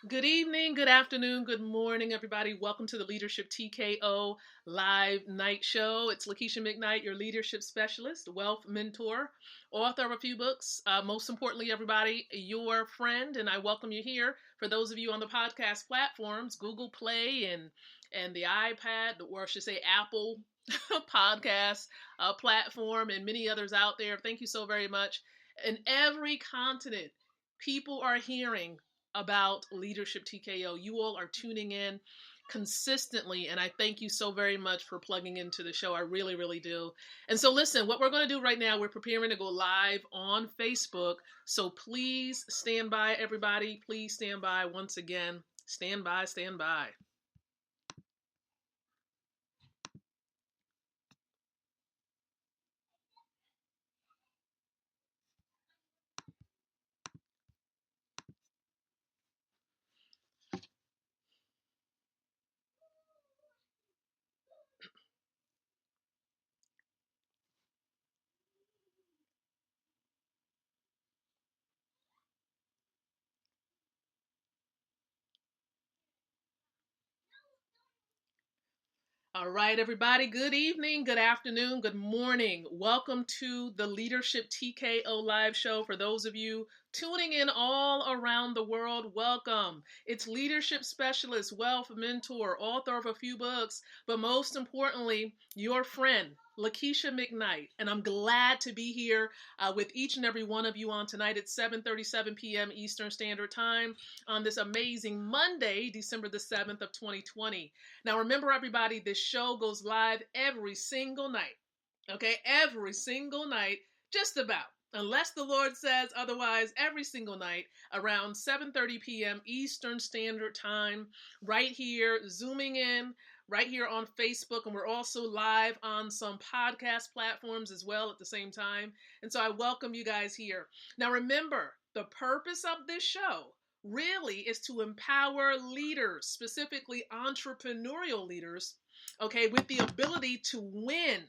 Good evening, good afternoon, good morning, everybody. Welcome to the Leadership TKO live night show. It's Lakeisha McKnight, your leadership specialist, wealth mentor, author of a few books. Most importantly, everybody, your friend, and I welcome you here. For those of you on the podcast platforms, Google Play and the iPad, or I should say Apple podcast platform, and many others out there. Thank you so very much. In every continent, people are hearing about Leadership TKO. You all are tuning in consistently, and I thank you so very much for plugging into the show. I really, really do. And so, listen, what we're going to do right now, we're preparing to go live on Facebook. So please stand by, everybody. Please stand by once again. Stand by, stand by. All right, everybody. Good evening, good afternoon, good morning. Welcome to the Leadership TKO live show. For those of you tuning in all around the world, welcome. It's leadership specialist, wealth mentor, author of a few books, but most importantly, your friend, Lakeisha McKnight. And I'm glad to be here with each and every one of you on tonight at 7:37 p.m. Eastern Standard Time on this amazing Monday, December the 7th of 2020. Now, remember, everybody, this show goes live every single night. Okay, every single night, just about. Unless the Lord says otherwise, every single night around 7:30 p.m. Eastern Standard Time, right here, zooming in, right here on Facebook. And we're also live on some podcast platforms as well at the same time. And so I welcome you guys here. Now, remember, the purpose of this show really is to empower leaders, specifically entrepreneurial leaders, okay, with the ability to win.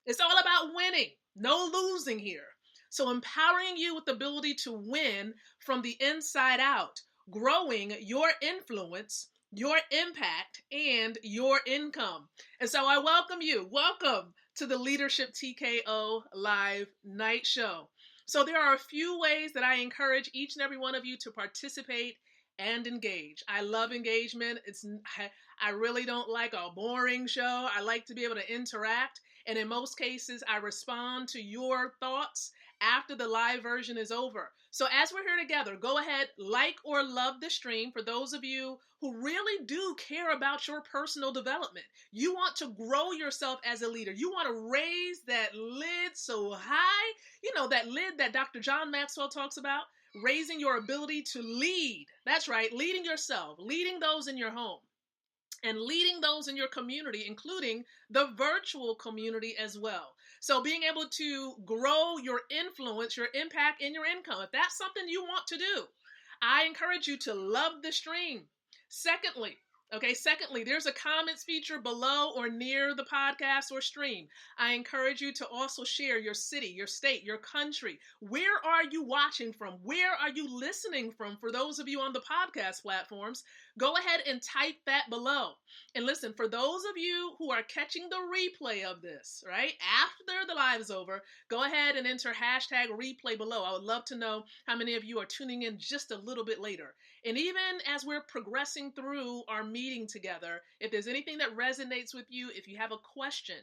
It's all about winning, no losing here. So, empowering you with the ability to win from the inside out, growing your influence, your impact, and your income. And so, I welcome you. Welcome to the Leadership TKO live night show. So there are a few ways that I encourage each and every one of you to participate and engage. I love engagement. I really don't like a boring show. I like to be able to interact. And in most cases, I respond to your thoughts after the live version is over. So as we're here together, go ahead, like or love the stream. For those of you who really do care about your personal development, you want to grow yourself as a leader. You want to raise that lid so high, you know, that lid that Dr. John Maxwell talks about, raising your ability to lead. That's right, leading yourself, leading those in your home, and leading those in your community, including the virtual community as well. So being able to grow your influence, your impact, and your income. If that's something you want to do, I encourage you to love the stream. Secondly, there's a comments feature below or near the podcast or stream. I encourage you to also share your city, your state, your country. Where are you watching from? Where are you listening from? For those of you on the podcast platforms, go ahead and type that below. And listen, for those of you who are catching the replay of this, right, after the live is over, go ahead and enter hashtag replay below. I would love to know how many of you are tuning in just a little bit later. And even as we're progressing through our meeting together, if there's anything that resonates with you, if you have a question,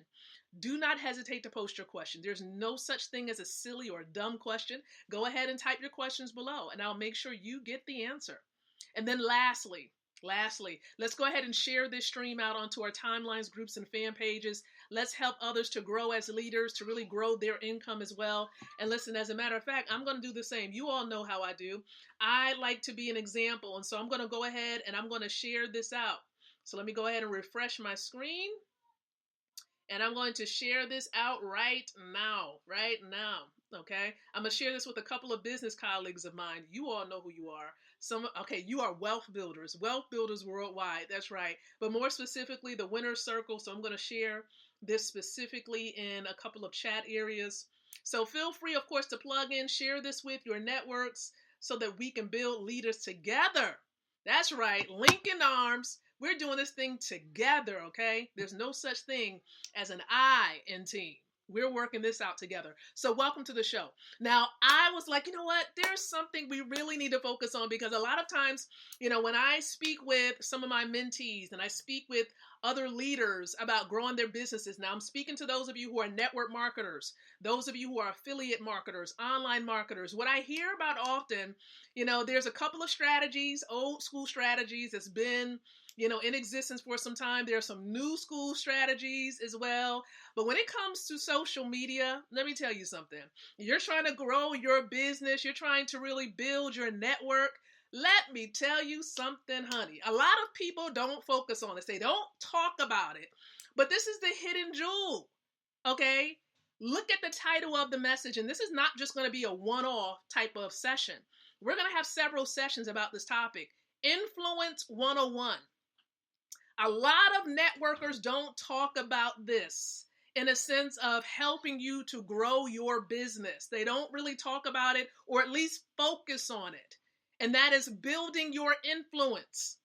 do not hesitate to post your question. There's no such thing as a silly or dumb question. Go ahead and type your questions below, and I'll make sure you get the answer. And then lastly, let's go ahead and share this stream out onto our timelines, groups, and fan pages. Let's help others to grow as leaders, to really grow their income as well. And listen, as a matter of fact, I'm going to do the same. You all know how I do. I like to be an example. And so I'm going to go ahead and I'm going to share this out. So let me go ahead and refresh my screen. And I'm going to share this out right now. Okay. I'm going to share this with a couple of business colleagues of mine. You all know who you are. You are wealth builders worldwide. That's right. But more specifically, the winner's circle. So I'm going to share this specifically in a couple of chat areas. So feel free, of course, to plug in, share this with your networks so that we can build leaders together. That's right. Linking arms. We're doing this thing together, okay? There's no such thing as an I in team. We're working this out together. So, welcome to the show. Now, I was like, you know what? There's something we really need to focus on because a lot of times, when I speak with some of my mentees and I speak with other leaders about growing their businesses, now I'm speaking to those of you who are network marketers, those of you who are affiliate marketers, online marketers. What I hear about often, there's a couple of strategies, old school strategies that's been, in existence for some time. There are some new school strategies as well. But when it comes to social media, let me tell you something. You're trying to grow your business. You're trying to really build your network. Let me tell you something, honey. A lot of people don't focus on this. They don't talk about it. But this is the hidden jewel, okay? Look at the title of the message. And this is not just going to be a one-off type of session. We're going to have several sessions about this topic. Influence 101. A lot of networkers don't talk about this in a sense of helping you to grow your business. They don't really talk about it or at least focus on it. And that is building your influence.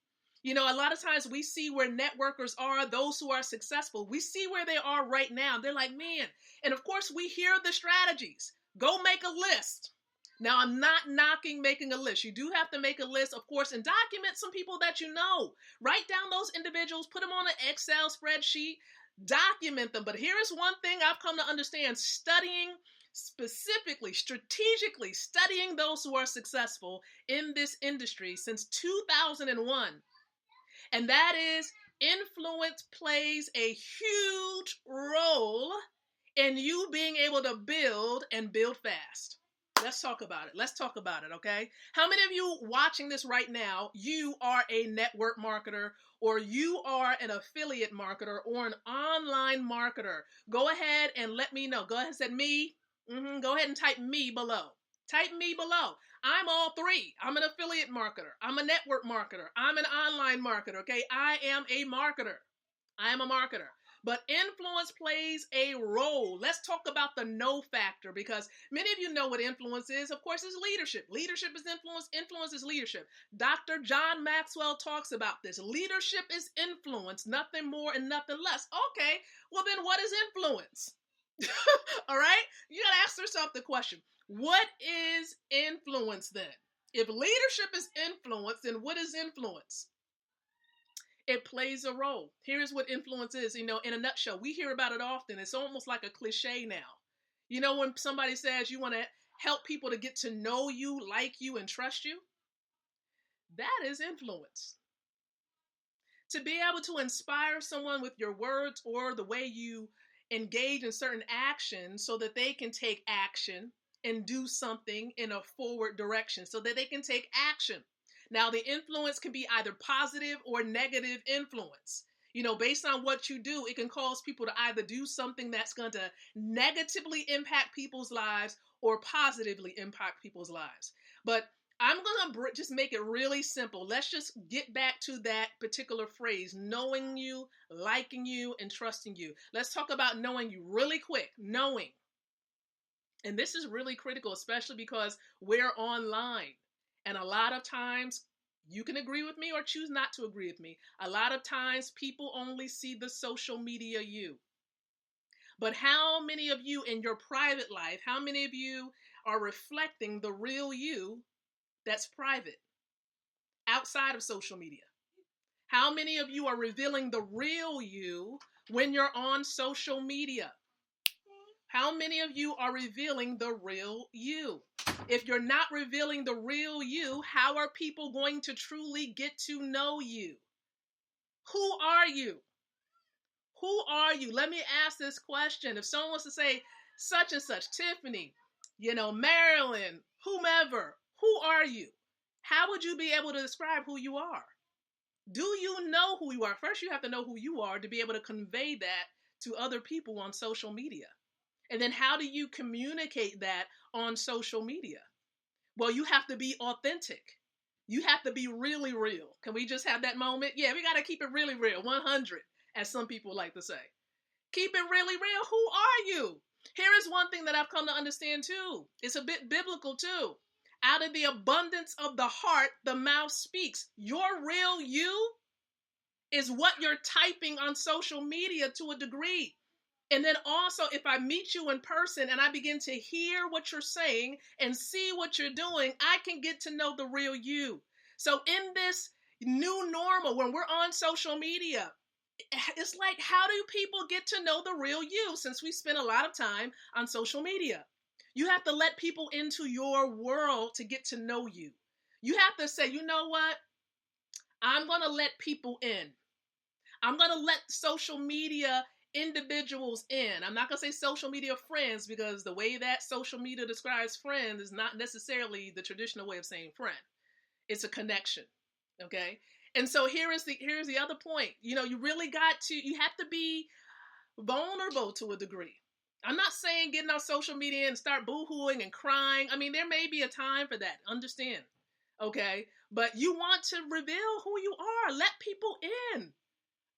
A lot of times we see where networkers are, those who are successful. We see where they are right now. They're like, man. And of course, we hear the strategies. Go make a list. Now, I'm not knocking making a list. You do have to make a list, of course, and document some people that you know. Write down those individuals, put them on an Excel spreadsheet, document them. But here is one thing I've come to understand. Studying specifically, strategically studying those who are successful in this industry since 2001. And that is influence plays a huge role in you being able to build and build fast. Let's talk about it. Okay? How many of you watching this right now, you are a network marketer or you are an affiliate marketer or an online marketer? Go ahead and let me know. Go ahead and say me. Go ahead and type me below. Type me below. I'm all three. I'm an affiliate marketer. I'm a network marketer. I'm an online marketer. Okay? I am a marketer. But influence plays a role. Let's talk about the know factor because many of you know what influence is. Of course, it's leadership. Leadership is influence. Influence is leadership. Dr. John Maxwell talks about this. Leadership is influence, nothing more and nothing less. Okay, well then what is influence? All right? You got to ask yourself the question, what is influence then? If leadership is influence, then what is influence? It plays a role. Here's what influence is, in a nutshell. We hear about it often. It's almost like a cliche now. When somebody says you want to help people to get to know you, like you, and trust you, that is influence. To be able to inspire someone with your words or the way you engage in certain actions so that they can take action and do something in a forward direction so that they can take action. Now, the influence can be either positive or negative influence. Based on what you do, it can cause people to either do something that's going to negatively impact people's lives or positively impact people's lives. But I'm going to just make it really simple. Let's just get back to that particular phrase, knowing you, liking you, and trusting you. Let's talk about knowing you really quick. Knowing. And this is really critical, especially because we're online. And a lot of times, you can agree with me or choose not to agree with me. A lot of times, people only see the social media you. But how many of you in your private life, how many of you are reflecting the real you that's private outside of social media? How many of you are revealing the real you when you're on social media? How many of you are revealing the real you? If you're not revealing the real you, how are people going to truly get to know you? Who are you? Who are you? Let me ask this question. If someone wants to say such and such, Tiffany, Marilyn, whomever, who are you? How would you be able to describe who you are? Do you know who you are? First, you have to know who you are to be able to convey that to other people on social media. And then how do you communicate that on social media? Well, you have to be authentic. You have to be really real. Can we just have that moment? Yeah, we got to keep it really real. 100, as some people like to say. Keep it really real. Who are you? Here is one thing that I've come to understand too. It's a bit biblical too. Out of the abundance of the heart, the mouth speaks. Your real you is what you're typing on social media to a degree. And then also, if I meet you in person and I begin to hear what you're saying and see what you're doing, I can get to know the real you. So in this new normal, when we're on social media, it's like, how do people get to know the real you since we spend a lot of time on social media? You have to let people into your world to get to know you. You have to say, you know what? I'm going to let people in. I'm going to let social media individuals in. I'm not going to say social media friends, because the way that social media describes friends is not necessarily the traditional way of saying friend. It's a connection. Okay. And so here's the other point. You have to be vulnerable to a degree. I'm not saying getting on social media and start boo-hooing and crying. I mean, there may be a time for that. Understand. Okay. But you want to reveal who you are. Let people in.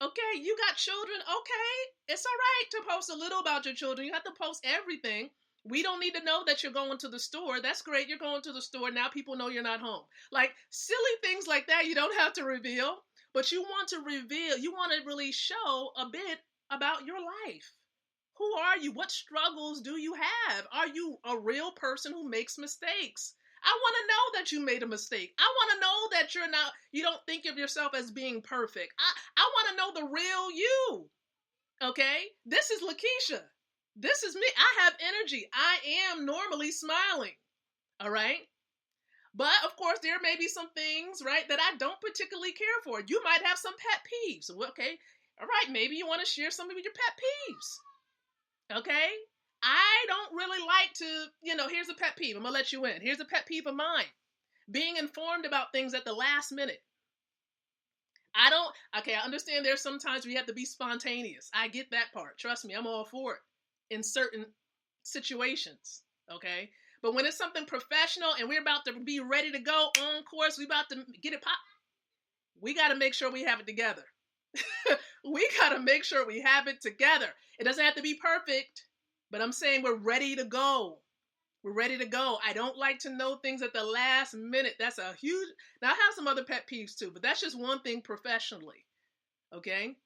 Okay. You got children. Okay. It's all right to post a little about your children. You have to post everything. We don't need to know that you're going to the store. That's great. You're going to the store. Now people know you're not home. Like silly things like that, you don't have to reveal, but you want to reveal, you want to really show a bit about your life. Who are you? What struggles do you have? Are you a real person who makes mistakes? I want to know that you made a mistake. I want to know that you don't think of yourself as being perfect. I want to know the real you. Okay? This is Lakeisha. This is me. I have energy. I am normally smiling. All right. But of course, there may be some things, right, that I don't particularly care for. You might have some pet peeves. Okay. All right. Maybe you want to share some of your pet peeves. Okay. I don't really like to, here's a pet peeve. I'm going to let you in. Here's a pet peeve of mine. Being informed about things at the last minute. I understand there's sometimes we have to be spontaneous. I get that part. Trust me, I'm all for it in certain situations, okay? But when it's something professional and we're about to be ready to go on course, we about to get it pop, we got to make sure we have it together. We got to make sure we have it together. It doesn't have to be perfect, but I'm saying we're ready to go. We're ready to go. I don't like to know things at the last minute. That's a huge, now I have some other pet peeves too, but that's just one thing professionally, okay?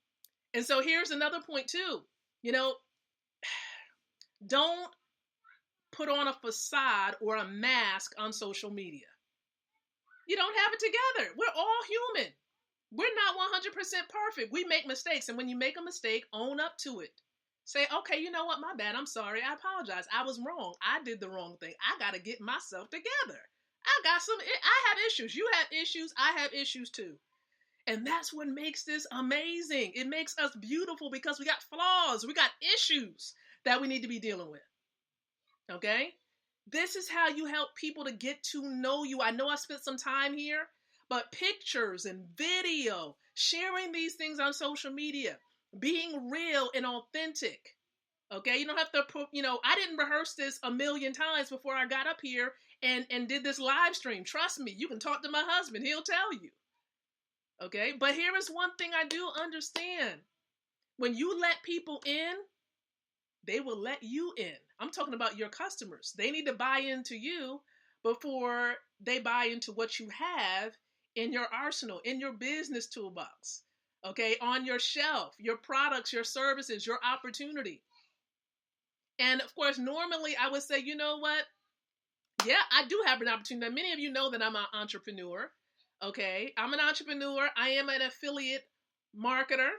And so here's another point too. Don't put on a facade or a mask on social media. You don't have it together. We're all human. We're not 100% perfect. We make mistakes. And when you make a mistake, own up to it. Say, okay, you know what? My bad. I'm sorry. I apologize. I was wrong. I did the wrong thing. I got to get myself together. I have issues. You have issues. I have issues too. And that's what makes this amazing. It makes us beautiful because we got flaws. We got issues that we need to be dealing with. Okay? This is how you help people to get to know you. I know I spent some time here, but pictures and video, sharing these things on social media, being real and authentic. Okay? You don't have to put, I didn't rehearse this a million times before I got up here and did this live stream. Trust me, you can talk to my husband. He'll tell you. Okay? But here is one thing I do understand. When you let people in, they will let you in. I'm talking about your customers. They need to buy into you before they buy into what you have in your arsenal, in your business toolbox, okay, on your shelf, your products, your services, your opportunity. And of course, normally I would say, you know what? Yeah, I do have an opportunity. Now, many of you know that I'm an entrepreneur, okay? I'm an entrepreneur. I am an affiliate marketer,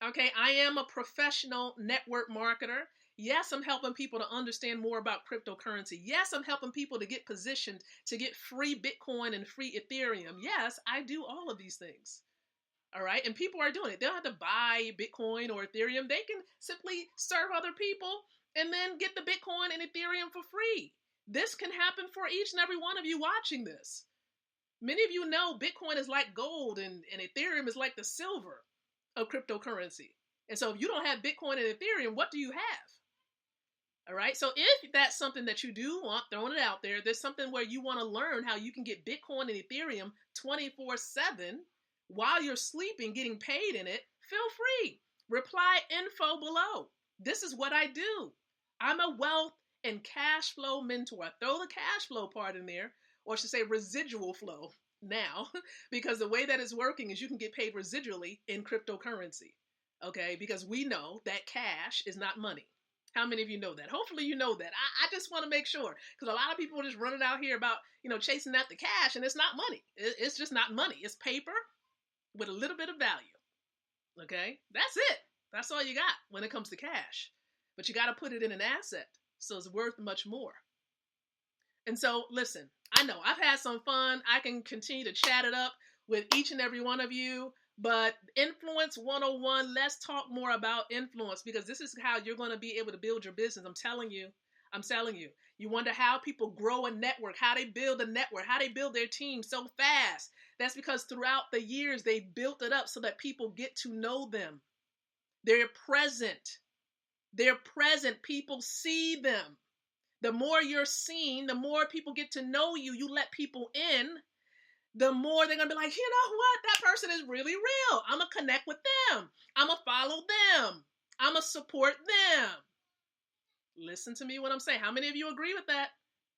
okay? I am a professional network marketer. Yes, I'm helping people to understand more about cryptocurrency. Yes, I'm helping people to get positioned to get free Bitcoin and free Ethereum. Yes, I do all of these things. All right. And people are doing it. They don't have to buy Bitcoin or Ethereum. They can simply serve other people and then get the Bitcoin and Ethereum for free. This can happen for each and every one of you watching this. Many of you know Bitcoin is like gold and Ethereum is like the silver of cryptocurrency. And so if you don't have Bitcoin and Ethereum, what do you have? All right. So if that's something that you do want, throwing it out there, there's something where you want to learn how you can get Bitcoin and Ethereum 24/7 while you're sleeping, getting paid in it, feel free. Reply info below. This is what I do. I'm a wealth and cash flow mentor. I throw the cash flow part in there, or I should say residual flow now, because the way that it's working is you can get paid residually in cryptocurrency. Okay, because we know that cash is not money. How many of you know that? Hopefully you know that. I just want to make sure, because a lot of people are just running out here about, chasing after cash, and it's not money. It's just not money. It's paper with a little bit of value. Okay, that's it. That's all you got when it comes to cash. But you got to put it in an asset, so it's worth much more. And so, listen, I know I've had some fun. I can continue to chat it up with each and every one of you. But Influence 101, let's talk more about influence, because this is how you're going to be able to build your business. I'm telling you. You wonder how people grow a network, how they build a network, how they build their team so fast. That's because throughout the years, they built it up so that people get to know them. They're present. People see them. The more you're seen, the more people get to know you. You let people in, the more they're going to be like, you know what? That person is really real. I'm going to connect with them. I'm going to follow them. I'm going to support them. Listen to me what I'm saying. How many of you agree with that?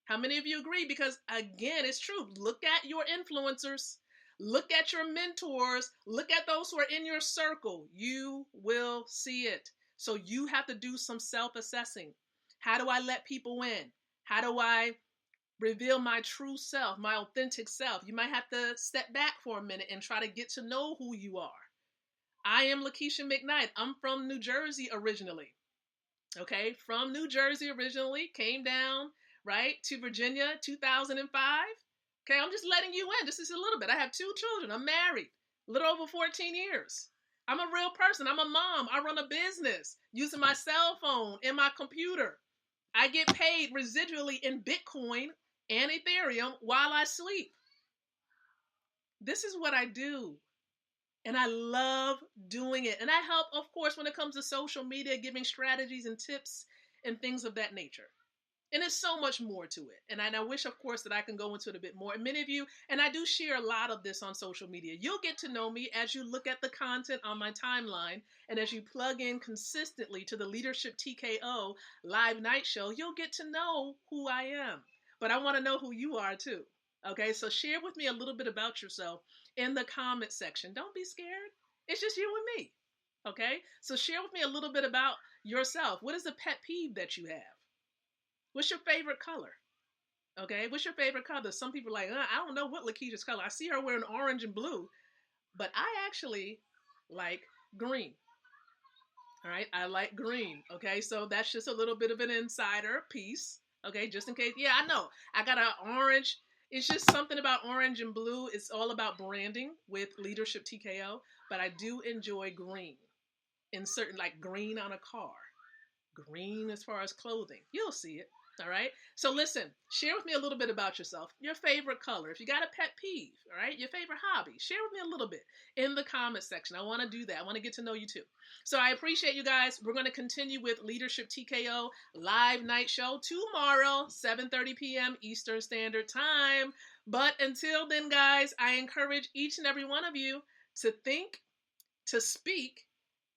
How many of you agree? Because again, it's true. Look at your influencers. Look at your mentors. Look at those who are in your circle. You will see it. So you have to do some self-assessing. How do I let people in? How do I reveal my true self, my authentic self? You might have to step back for a minute and try to get to know who you are. I am Lakeisha McKnight. I'm from New Jersey originally. Okay, from New Jersey originally, came down, right, to Virginia, 2005. Okay, I'm just letting you in. This is a little bit. I have 2 children. I'm married, a little over 14 years. I'm a real person. I'm a mom. I run a business using my cell phone and my computer. I get paid residually in Bitcoin and Ethereum while I sleep. This is what I do. And I love doing it. And I help, of course, when it comes to social media, giving strategies and tips and things of that nature. And there's so much more to it. And I wish, of course, that I can go into it a bit more. And many of you, and I do share a lot of this on social media. You'll get to know me as you look at the content on my timeline. And as you plug in consistently to the Leadership TKO live night show, you'll get to know who I am. But I want to know who you are too. Okay, so share with me a little bit about yourself in the comment section. Don't be scared. It's just you and me. Okay, so share with me a little bit about yourself. What is the pet peeve that you have? What's your favorite color? Okay, what's your favorite color? Some people are like, I don't know what Lakeisha's color. I see her wearing orange and blue, but I actually like green. All right, I like green. Okay, so that's just a little bit of an insider piece. Okay, just in case. Yeah, I know. I got an orange. It's just something about orange and blue. It's all about branding with Leadership TKO, but I do enjoy green in certain, like green on a car, green as far as clothing. You'll see it. All right. So listen, share with me a little bit about yourself, your favorite color. If you got a pet peeve, all right, your favorite hobby, share with me a little bit in the comment section. I want to do that. I want to get to know you too. So I appreciate you guys. We're going to continue with Leadership TKO live night show tomorrow, 7:30 p.m. Eastern Standard Time. But until then, guys, I encourage each and every one of you to think, to speak,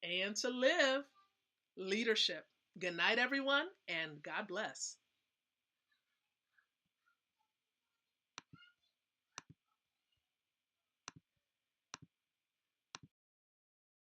and to live leadership. Good night, everyone, and God bless.